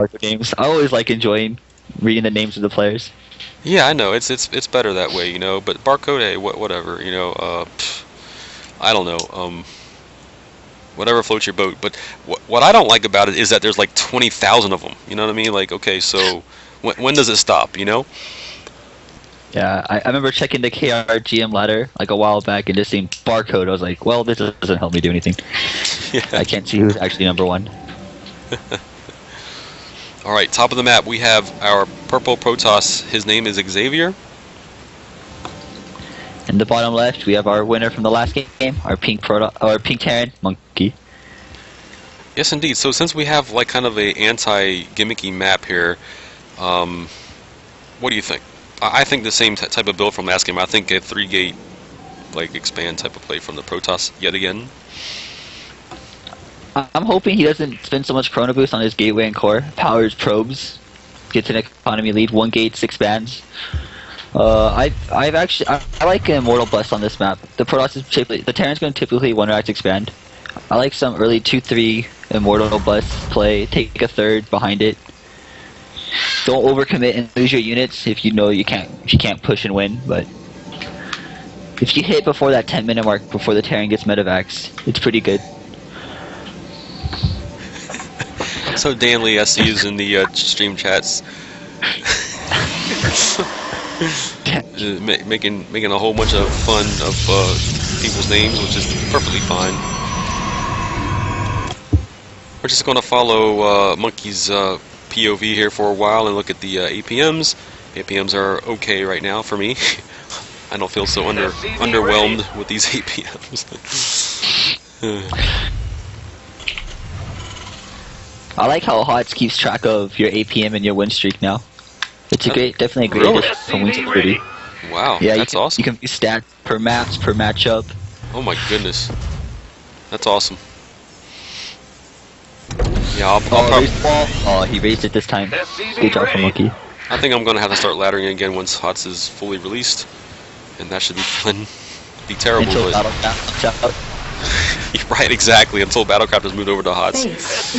Barcode names. I always like enjoying reading the names of the players. Yeah, I know. It's better that way, But barcode, hey, whatever, I don't know. Whatever floats your boat. But what I don't like about it is that there's like 20,000 of them. You know what I mean? Like, okay, so when does it stop? Yeah, I remember checking the KRGM ladder like a while back and just seeing barcode. I was like, well, this doesn't help me do anything. Yeah. I can't see who's actually number one. All right, top of the map, we have our purple Protoss. His name is Xavier. In the bottom left, we have our winner from the last game, our pink Terran Monkey. Yes, indeed. So since we have like kind of a anti-gimmicky map here, what do you think? I think the same type of build from last game. I think a 3-gate like expand type of play from the Protoss yet again. I'm hoping he doesn't spend so much chrono boost on his gateway and core. Powers probes, gets an economy lead. 1 gate, 6 bands. I like an immortal bust on this map. The Protoss is the Terran's going to typically 1-rack expand. I like some early 2-3 immortal bust play. Take a third behind it. Don't overcommit and lose your units if you know you can't push and win. But if you hit before that 10-minute mark before the Terran gets medevacs, it's pretty good. So Danley has to use in the stream chats. making a whole bunch of fun of people's names, which is perfectly fine. We're just going to follow Monkey's POV here for a while and look at the APMs. APMs are okay right now for me. I don't feel so underwhelmed with these APMs. I like how HOTS keeps track of your APM and your win streak now. It's definitely a great addition from Wings of Liberty. Wow, yeah, that's awesome. You can be stats per maps, per matchup. Oh my goodness, that's awesome. Yeah, oh, he raised it this time. Good job from Monkey. I think I'm gonna have to start laddering again once HOTS is fully released, and that should be fun. Be terrible, until but Battlecraft right, exactly. Until Battlecraft has moved over to HOTS.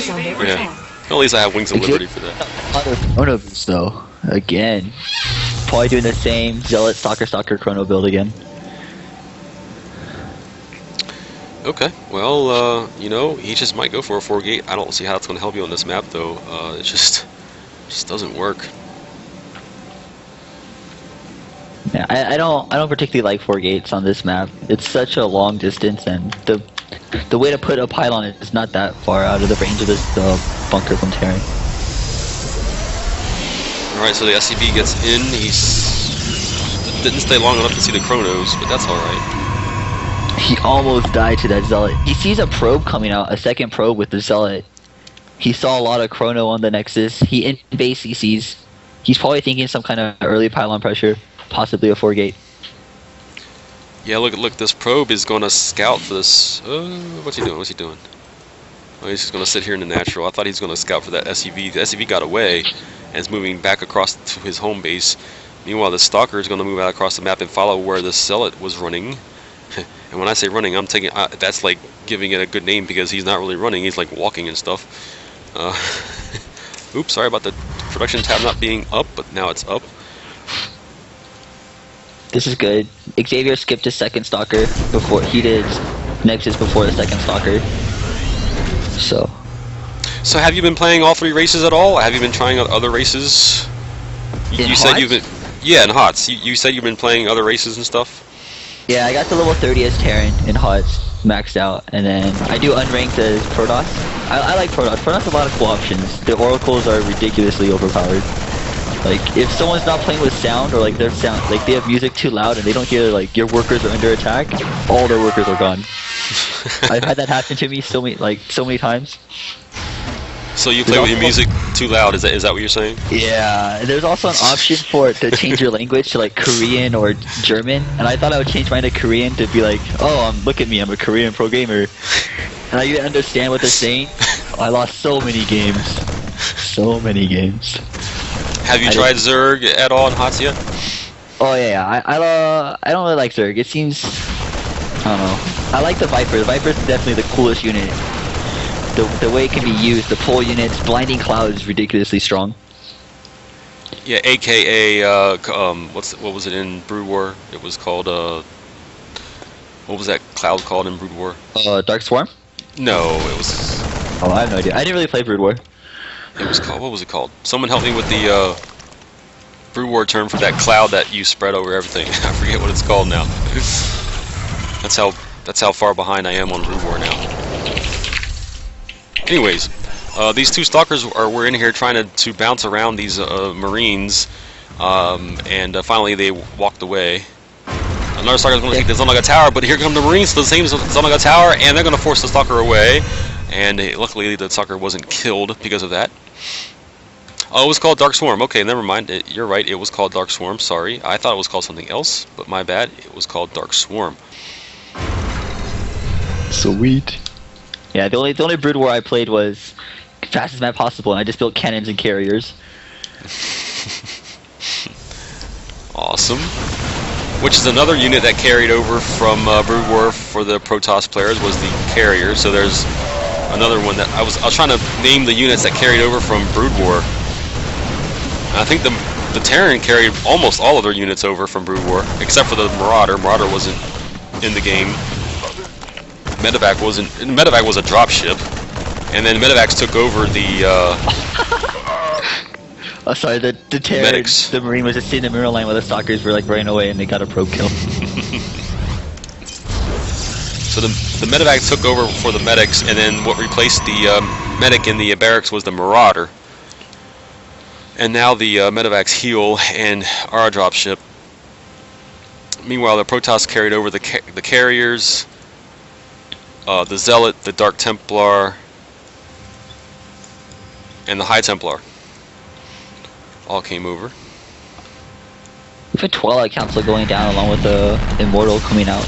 Yeah. At least I have Wings of Liberty for that. One of these though. Again. Probably doing the same Zealot Stalker Chrono build again. Okay, well, he just might go for a 4-gate. I don't see how it's going to help you on this map, though. It just doesn't work. Yeah, I don't particularly like 4 gates on this map. It's such a long distance, and the way to put a pylon is not that far out of the range of this bunker from Terran. Alright, so the SCV gets in. He didn't stay long enough to see the chronos, but that's alright. He almost died to that Zealot. He sees a probe coming out, a second probe with the Zealot. He saw a lot of chrono on the Nexus. He in base he sees. He's probably thinking some kind of early pylon pressure, possibly a 4-gate. Yeah, look, this probe is going to scout for this. What's he doing? Oh, he's just going to sit here in the natural. I thought he was going to scout for that SCV. The SCV got away and is moving back across to his home base. Meanwhile, the Stalker is going to move out across the map and follow where the Zealot was running. And when I say running, I'm taking that's like giving it a good name because he's not really running. He's like walking and stuff. Oops, sorry about the production tab not being up, but now it's up. This is good. Xavier skipped his second Stalker before he did Nexus before the second Stalker. So have you been playing all 3 races at all? Have you been trying other races? You said you've been in HOTS. You said you've been playing other races and stuff. Yeah, I got the level 30 as Terran in HOTS, maxed out, and then I do unranked as Protoss. I like Protoss. Protoss has a lot of cool options. The Oracles are ridiculously overpowered. Like, if someone's not playing with sound, or like their sound, like they have music too loud and they don't hear like your workers are under attack, all their workers are gone. I've had that happen to me so many times. So you play with your music too loud, is that what you're saying? Yeah, and there's also an option to change your language to like Korean or German, and I thought I would change mine to Korean to be like, oh, look at me, I'm a Korean pro gamer. And I didn't understand what they're saying. I lost so many games. So many games. Have you tried Zerg at all in HOTS yet? Oh yeah, I don't really like Zerg. It seems, I don't know. I like the Viper. The Viper is definitely the coolest unit. the way it can be used, the pull units, Blinding Cloud is ridiculously strong. Yeah, AKA what was it in Brood War? It was called what was that cloud called in Brood War? Dark Swarm? No, it was. Oh, I have no idea. I didn't really play Brood War. It was called. What was it called? Someone help me with the Brood War term for that cloud that you spread over everything. I forget what it's called now. That's how far behind I am on Brood War now. Anyways, these two stalkers were in here trying to bounce around these Marines, and finally they walked away. Another stalker is going to take the Zonaga Tower, but here come the Marines to the same Zonaga Tower, and they're going to force the stalker away. And luckily the stalker wasn't killed because of that. Oh, it was called Dark Swarm. Okay, never mind. You're right, it was called Dark Swarm. Sorry. I thought it was called something else, but my bad. It was called Dark Swarm. Sweet. Yeah, the only Brood War I played was fastest map possible, and I just built cannons and carriers. Awesome. Which is another unit that carried over from Brood War for the Protoss players was the carrier. So there's another one that I was trying to name the units that carried over from Brood War. And I think the Terran carried almost all of their units over from Brood War, except for the Marauder. Marauder wasn't in the game. Medevac wasn't. Medevac was a dropship, and then Medevacs took over the. Oh, sorry, the Terran, medics. The Marine was just sitting in the mirror line while the stalkers were like running away, and they got a probe kill. So the medevac took over for the medics, and then what replaced the medic in the barracks was the Marauder. And now the medevacs heal and are a dropship. Meanwhile, the Protoss carried over the carriers, the Zealot, the Dark Templar, and the High Templar. All came over. Even Twilight Council going down along with the Immortal coming out.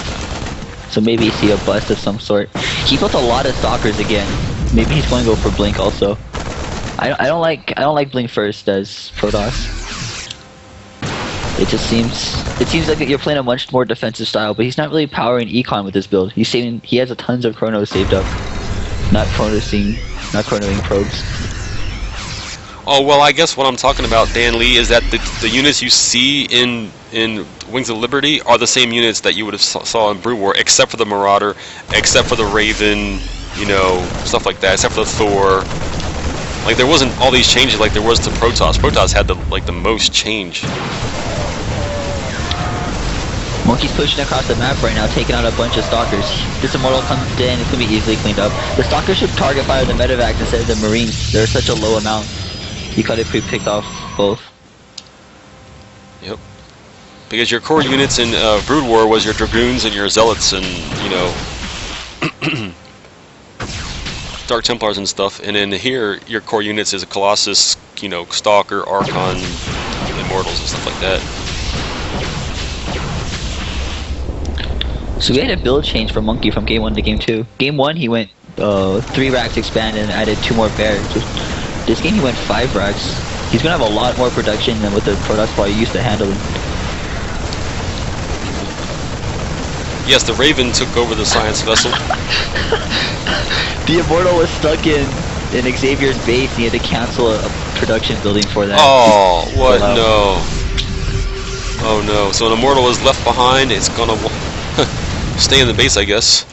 So maybe you see a bust of some sort. He built a lot of stalkers again. Maybe he's going to go for Blink also. I don't like Blink first as Protoss. It seems like you're playing a much more defensive style, but he's not really powering Econ with this build. He has a tons of chronos saved up. Not chronoing probes. Oh, well, I guess what I'm talking about, Dan Lee, is that the units you see in Wings of Liberty are the same units that you would have saw in Brood War, except for the Marauder, except for the Raven, you know, stuff like that, except for the Thor. Like, there wasn't all these changes like there was to Protoss. Protoss had the most change. Monkey's pushing across the map right now, taking out a bunch of stalkers. This Immortal comes in, it's going to be easily cleaned up. The stalkers should target fire the medevacs instead of the Marines. They're such a low amount. You could have picked off both. Yep. Because your core units in Brood War was your Dragoons and your Zealots and, you know, Dark Templars and stuff. And in here, your core units is a Colossus, you know, Stalker, Archon, Immortals and stuff like that. So we had a build change for Monkey from Game 1 to Game 2. Game 1 he went 3 racks expand and added 2 more barracks. This game he went 5 racks. He's going to have a lot more production than what the Protoss probably used to handling. Yes, the Raven took over the science vessel. The Immortal was stuck in Xavier's base and he had to cancel a production building for that. Oh, what? No. Oh no. So an Immortal is left behind. It's going to stay in the base, I guess.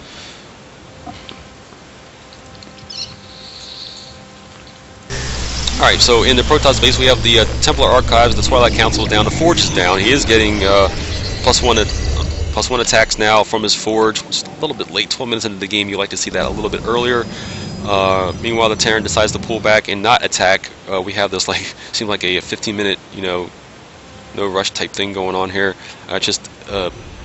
Alright, so in the Protoss base we have the Templar Archives, the Twilight Council is down, the Forge is down. He is getting +1 attacks now from his Forge, which is a little bit late, 12 minutes into the game. You like to see that a little bit earlier. Meanwhile, the Terran decides to pull back and not attack. We have this, like, seems like a 15-minute, you know, no rush type thing going on here. Just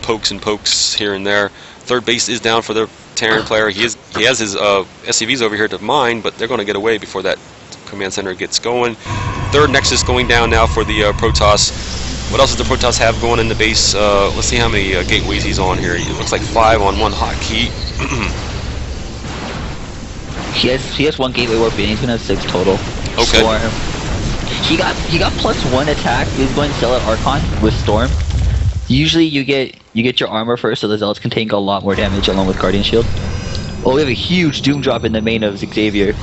pokes and pokes here and there. Third base is down for the Terran player. He has his SCVs over here to mine, but they're going to get away before that command center gets going. Third Nexus going down now for the Protoss. What else does the Protoss have going in the base? Let's see how many gateways he's on here. It looks like 5 on one hotkey. He has 1 gateway warp in. He's gonna have 6 total. Okay. Storm. He got +1 attack. He was going Zealot Archon with Storm. Usually you get your armor first, so the Zealots can take a lot more damage along with Guardian Shield. Oh, we have a huge doom drop in the main of Xavier.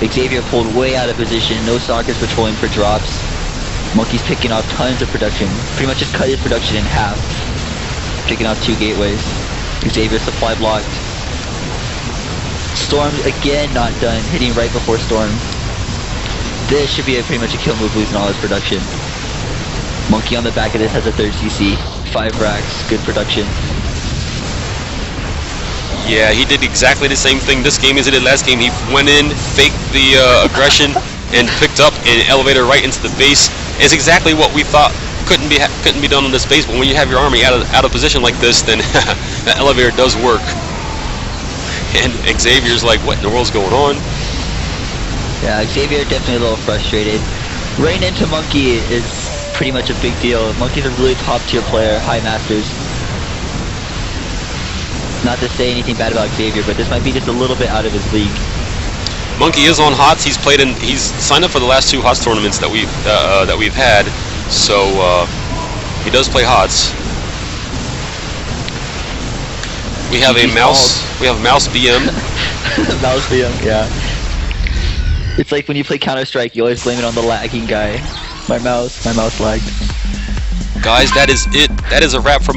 Xavier pulled way out of position. No stalkers patrolling for drops. Monkey's picking off tons of production. Pretty much just cut his production in half. Picking off 2 gateways. Xavier supply blocked. Storm again not done. Hitting right before Storm. This should be pretty much a kill move, losing all his production. Monkey on the back of this has a 3rd CC. 5 racks. Good production. Yeah, he did exactly the same thing this game as he did last game. He went in, faked the aggression, and picked up an elevator right into the base. It's exactly what we thought couldn't be done on this base. But when you have your army out of position like this, then that elevator does work. And Xavier's like, what in the world's going on? Yeah, Xavier definitely a little frustrated. Running into Monkey is pretty much a big deal. Monkey's a really top tier player, high masters. Not to say anything bad about Xavier, but this might be just a little bit out of his league. Monkey is on HOTS. He's signed up for the last 2 HOTS tournaments that we've had. So he does play HOTS. We have a mouse. We have mouse BM. Mouse BM, yeah. It's like when you play Counter-Strike, you always blame it on the lagging guy. My mouse lagged. Guys, that is it. That is a wrap for